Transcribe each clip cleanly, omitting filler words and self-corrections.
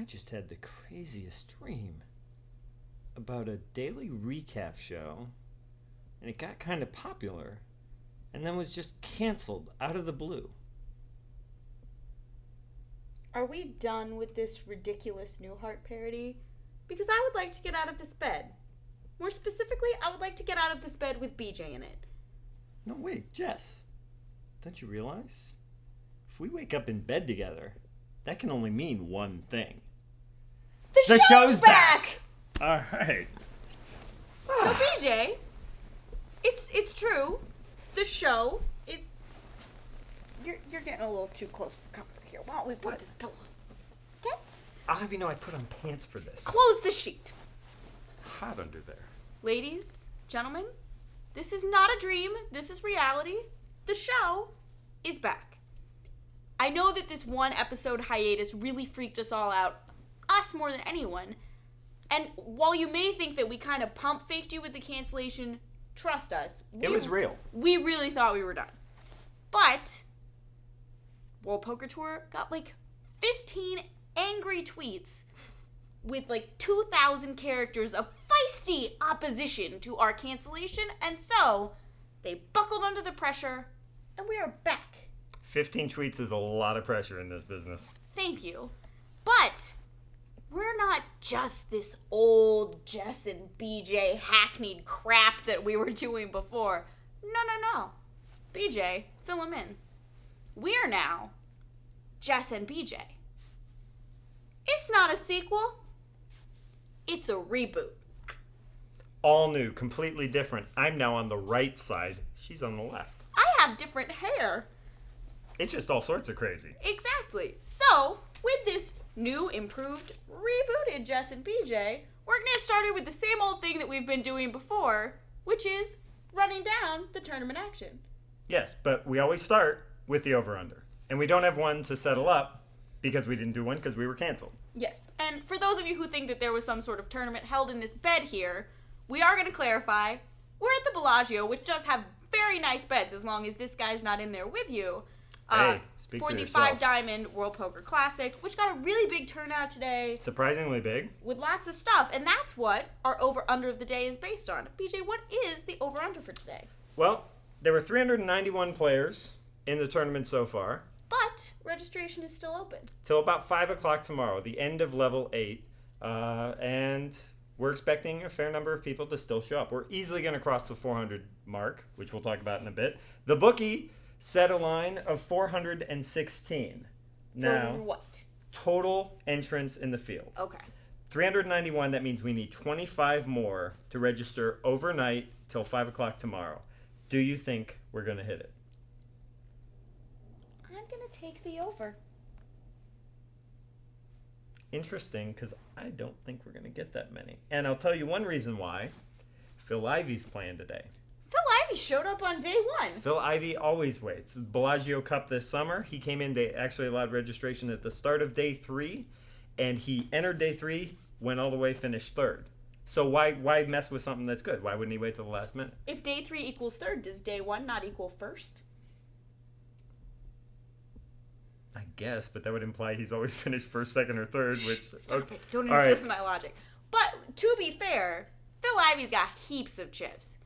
just had the craziest dream about a daily recap show, and it got kind of popular, and then was just canceled out of the blue. Are we done with this ridiculous Newhart parody? Because I would like to get out of this bed. More specifically, I would like to get out of this bed with BJ in it. No, wait, Jess. Don't you realize? If we wake up in bed together, that can only mean one thing. The show's back! All right. So BJ, it's true. The show is... You're getting a little too close for comfort here. Why don't we put this pillow? Okay? I'll have you know I put on pants for this. Close the sheet. Hot under there. Ladies, gentlemen, this is not a dream. This is reality. The show is back. I know that this one episode hiatus really freaked us all out, us more than anyone. And while you may think that we kind of pump faked you with the cancellation, trust us. It was real. We really thought we were done. But World Poker Tour got like 15 angry tweets with like 2,000 characters of feisty opposition to our cancellation, and so they buckled under the pressure, and we are back. 15 tweets is a lot of pressure in this business. Thank you. But we're not just this old Jess and BJ hackneyed crap that we were doing before. No. BJ, fill him in. We are now Jess and BJ. It's not a sequel. It's a reboot. All new, completely different. I'm now on the right side. She's on the left. I have different hair. It's just all sorts of crazy. Exactly. So, with this new, improved, rebooted Jess and BJ, we're going to get started with the same old thing that we've been doing before, which is running down the tournament action. Yes, but we always start with the over-under. And we don't have one to settle up because we didn't do one because we were canceled. Yes. And for those of you who think that there was some sort of tournament held in this bed here, we are going to clarify, we're at the Bellagio, which does have very nice beds as long as this guy's not in there with you. Hey, speak for for the yourself. 5 Diamond World Poker Classic, which got a really big turnout today. Surprisingly big. With lots of stuff. And that's what our over-under of the day is based on. BJ, what is the over-under for today? Well, there were 391 players in the tournament so far. But registration is still open. Till about 5 o'clock tomorrow, the end of level 8. And we're expecting a fair number of people to still show up. We're easily going to cross the 400 mark, which we'll talk about in a bit. The bookie set a line of 416. Now, for what? Total entrants in the field. Okay. 391, that means we need 25 more to register overnight till 5 o'clock tomorrow. Do you think we're going to hit it? I'm going to take the over. Interesting, because I don't think we're going to get that many. And I'll tell you one reason why. Phil Ivey's playing today. Phil Ivey showed up on day 1. Phil Ivey always waits. Bellagio Cup this summer. He came in, they actually allowed registration at the start of day 3, and he entered day 3, went all the way, finished 3rd. So why mess with something that's good? Why wouldn't he wait till the last minute? If day 3 equals 3rd, does day 1 not equal 1st? I guess, but that would imply he's always finished 1st, 2nd, or 3rd, which... Stop it. Don't All interfere right. with my logic. But, to be fair, Phil Ivey's got heaps of chips.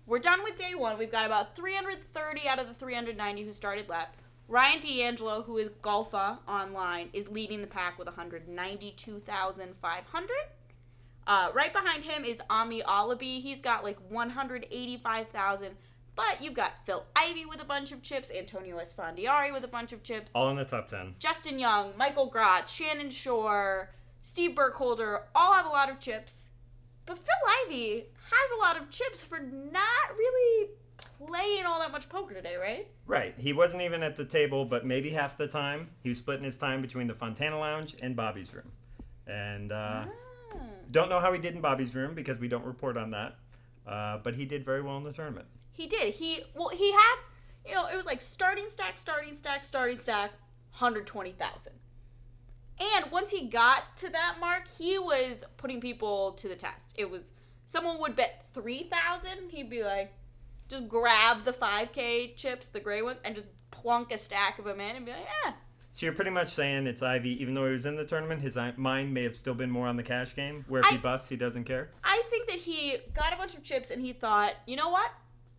We're done with day 1. We've got about 330 out of the 390 who started left. Ryan D'Angelo, who is Golfa online, is leading the pack with 192,500. Right behind him is Ami Alabi. He's got like 185,000. But you've got Phil Ivey with a bunch of chips, Antonio Esfandiari with a bunch of chips, All in the top 10. Justin Young, Michael Grotz, Shannon Shore, Steve Burkholder, all have a lot of chips. But Phil Ivey has a lot of chips for not really playing all that much poker today, right? Right. He wasn't even at the table, but maybe half the time. He was splitting his time between the Fontana Lounge and Bobby's room. And don't know how he did in Bobby's room because we don't report on that. But he did very well in the tournament. He did. He had, it was like starting stack, 120,000. And once he got to that mark, he was putting people to the test. It was, someone would bet 3,000. He'd be like, just grab the 5K chips, the gray ones, and just plunk a stack of them in and be like, So you're pretty much saying it's Ivy, even though he was in the tournament, his mind may have still been more on the cash game, where if he busts, he doesn't care? I think that he got a bunch of chips and he thought, you know what?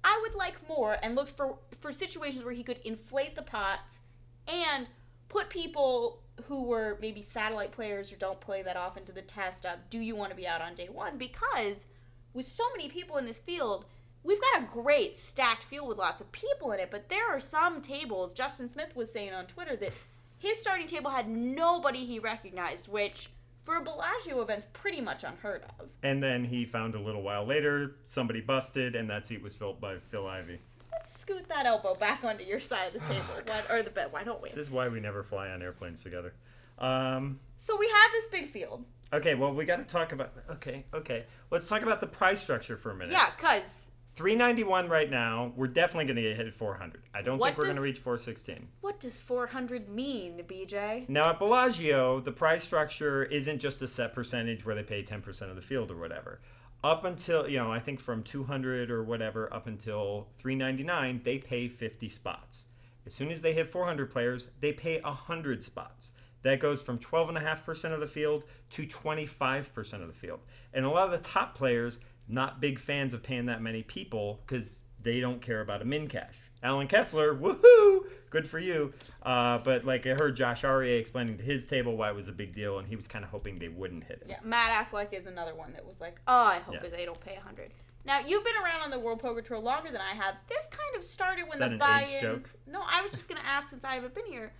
I would like more, and looked for situations where he could inflate the pots and put people who were maybe satellite players or don't play that often to the test of, do you want to be out on day one? Because with so many people in this field, we've got a great stacked field with lots of people in it, but there are some tables, Justin Smith was saying on Twitter, that his starting table had nobody he recognized, which for a Bellagio event's pretty much unheard of. And then he found a little while later, somebody busted, and that seat was filled by Phil Ivey. Let's scoot that elbow back onto your side of the table, or the bed. Why don't we? This is why we never fly on airplanes together. So we have this big field. Okay, well, we got to talk about... Okay. Let's talk about the price structure for a minute. Yeah, because... $391 right now. We're definitely going to get hit at 400. I don't think we're going to reach 416. What does 400 mean, BJ? Now, at Bellagio, the price structure isn't just a set percentage where they pay 10% of the field or whatever. Up until, I think from 200 or whatever, up until 399, they pay 50 spots. As soon as they hit 400 players, they pay 100 spots. That goes from 12.5% of the field to 25% of the field. And a lot of the top players, not big fans of paying that many people because they don't care about a min cash. Alan Kessler, woohoo, good for you. But like I heard Josh Aryeh explaining to his table why it was a big deal, and he was kind of hoping they wouldn't hit it. Yeah, Matt Affleck is another one that was like, I hope they don't pay 100. Now, you've been around on the World Poker Tour longer than I have. This kind of started when the buy-ins... No, I was just going to ask since I haven't been here.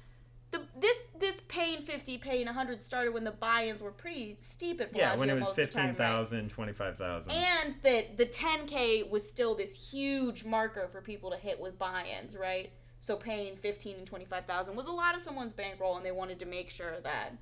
This paying 50, paying 100 started when the buy-ins were pretty steep at Bellagio. Yeah, when it was 15,000, right? 25,000. And that the 10K was still this huge marker for people to hit with buy-ins, right? So paying 15 and 25,000 was a lot of someone's bankroll, and they wanted to make sure that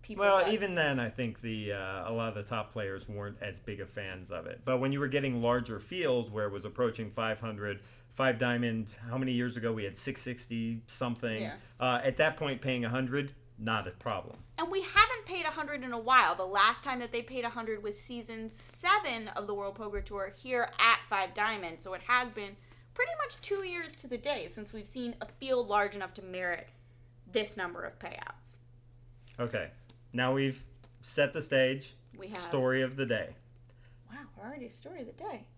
people. Well, even then, I think a lot of the top players weren't as big of fans of it. But when you were getting larger fields where it was approaching 500. 5 Diamond, how many years ago we had 660 something? Yeah. At that point, paying 100, not a problem. And we haven't paid 100 in a while. The last time that they paid 100 was season 7 of the World Poker Tour here at 5 Diamond. So it has been pretty much 2 years to the day since we've seen a field large enough to merit this number of payouts. Okay, now we've set the stage. We have. Story of the day. Wow, we're already story of the day.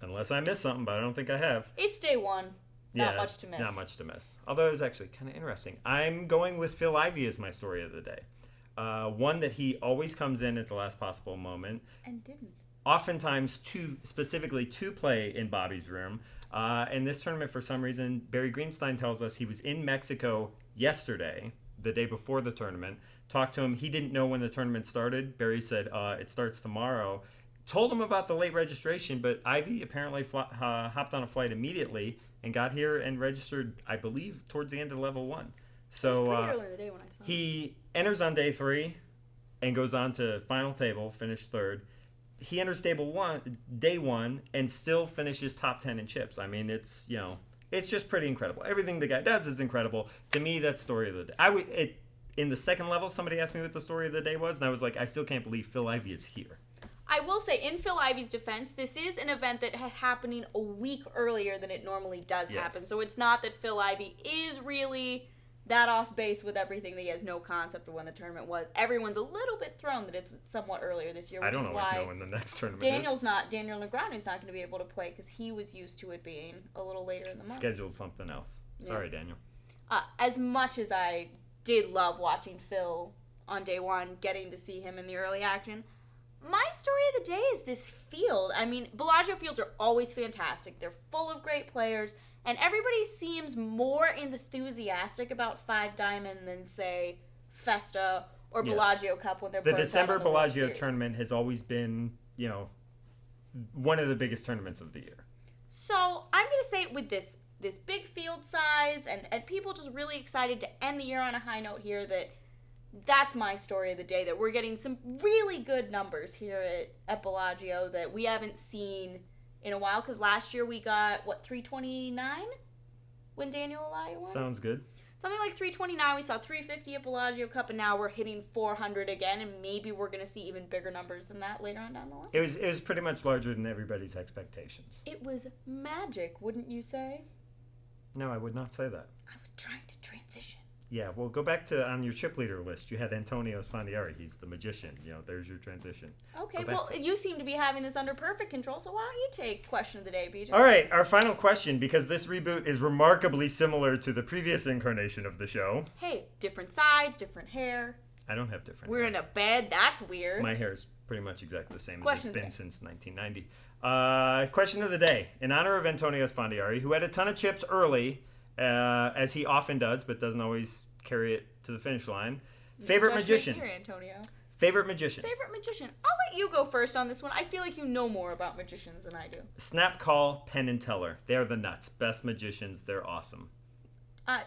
Unless I missed something, but I don't think I have. It's day one. Not much to miss. Not much to miss. Although it was actually kind of interesting. I'm going with Phil Ivey as my story of the day. One that he always comes in at the last possible moment. And didn't. Oftentimes, specifically to play in Bobby's room. In this tournament, for some reason, Barry Greenstein tells us he was in Mexico yesterday, the day before the tournament. Talked to him. He didn't know when the tournament started. Barry said, it starts tomorrow. Told him about the late registration, but Ivy apparently hopped on a flight immediately and got here and registered, I believe, towards the end of level 1. So it was pretty early in the day when I saw he enters on day 3 and goes on to final table, finished 3rd. He enters day 1, and still finishes top 10 in chips. I mean, it's just pretty incredible. Everything the guy does is incredible. To me, that's story of the day. In the second level, somebody asked me what the story of the day was, and I was like, I still can't believe Phil Ivey is here. I will say, in Phil Ivey's defense, this is an event that is happening a week earlier than it normally does happen. So it's not that Phil Ivey is really that off base with everything that he has no concept of when the tournament was. Everyone's a little bit thrown that it's somewhat earlier this year, which I don't is always why know when the next tournament Daniel Negreanu's not going to be able to play because he was used to it being a little later in the month. Scheduled something else. Sorry, Daniel. As much as I did love watching Phil on day 1, getting to see him in the early action, my story of the day is this field. I mean, Bellagio fields are always fantastic. They're full of great players, and everybody seems more enthusiastic about 5 Diamond than, say, Festa or Bellagio Cup when they're the December Bellagio tournament has always been, one of the biggest tournaments of the year. So I'm going to say with this big field size and people just really excited to end the year on a high note here that's my story of the day, that we're getting some really good numbers here at Bellagio that we haven't seen in a while, because last year we got, 329 when Daniel Elia won? Sounds good. Something like 329. We saw 350 at Bellagio Cup, and now we're hitting 400 again, and maybe we're going to see even bigger numbers than that later on down the line. It was pretty much larger than everybody's expectations. It was magic, wouldn't you say? No, I would not say that. I was trying to transition. Yeah, well, go back to on your chip leader list. You had Antonio Sfondiari. He's the magician. There's your transition. Okay, well, you seem to be having this under perfect control, so why don't you take question of the day, BJ? All right, our final question, because this reboot is remarkably similar to the previous incarnation of the show. Hey, different sides, different hair. I don't have different We're hair. in a bed. That's weird. My hair is pretty much exactly the same Question as of it's the been day. since 1990. Question of the day. In honor of Antonio Sfondiari, who had a ton of chips early, as he often does, but doesn't always carry it to the finish line. Favorite magician. Here, Antonio. Favorite magician. Favorite magician. I'll let you go first on this one. I feel like you know more about magicians than I do. Snap Call, Penn and Teller. They're the nuts. Best magicians. They're awesome.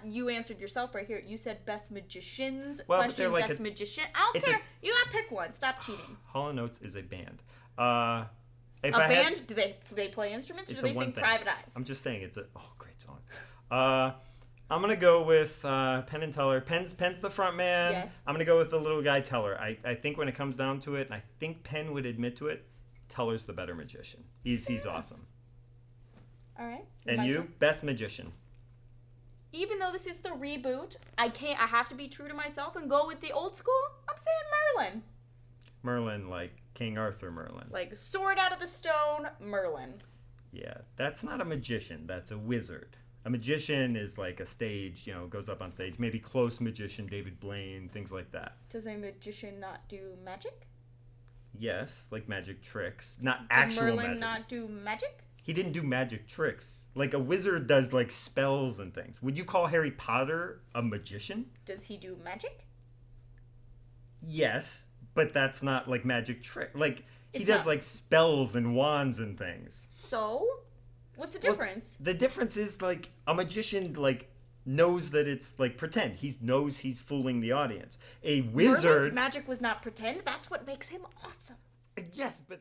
You answered yourself right here. You said best magicians. Well, but Question, they're like best a- magician. I don't it's care. You gotta pick one. Stop cheating. Hall & Oates is a band. A band? Do they play instruments or do they sing Private Eyes? I'm just saying it's a great song. I'm gonna go with Penn and Teller. Penn's the front man. Yes. I'm gonna go with the little guy Teller. I think when it comes down to it, and I think Penn would admit to it, Teller's the better magician. He's awesome. All right. And you, best magician. Even though this is the reboot, I have to be true to myself and go with the old school. I'm saying Merlin. Merlin, like King Arthur Merlin. Like sword out of the stone, Merlin. Yeah, that's not a magician. That's a wizard. A magician is like a stage, goes up on stage. Maybe close magician, David Blaine, things like that. Does a magician not do magic? Yes, like magic tricks. Not Did actual Merlin magic. not do magic? He didn't do magic tricks. Like a wizard does like spells and things. Would you call Harry Potter a magician? Does he do magic? Yes, but that's not like magic trick. Like he It's does not. like spells and wands and things. So, what's the Well, difference? The difference is like a magician like knows that it's like pretend. He knows he's fooling the audience. A Merlin's wizard. magic was not pretend. That's what makes him awesome. Yes, but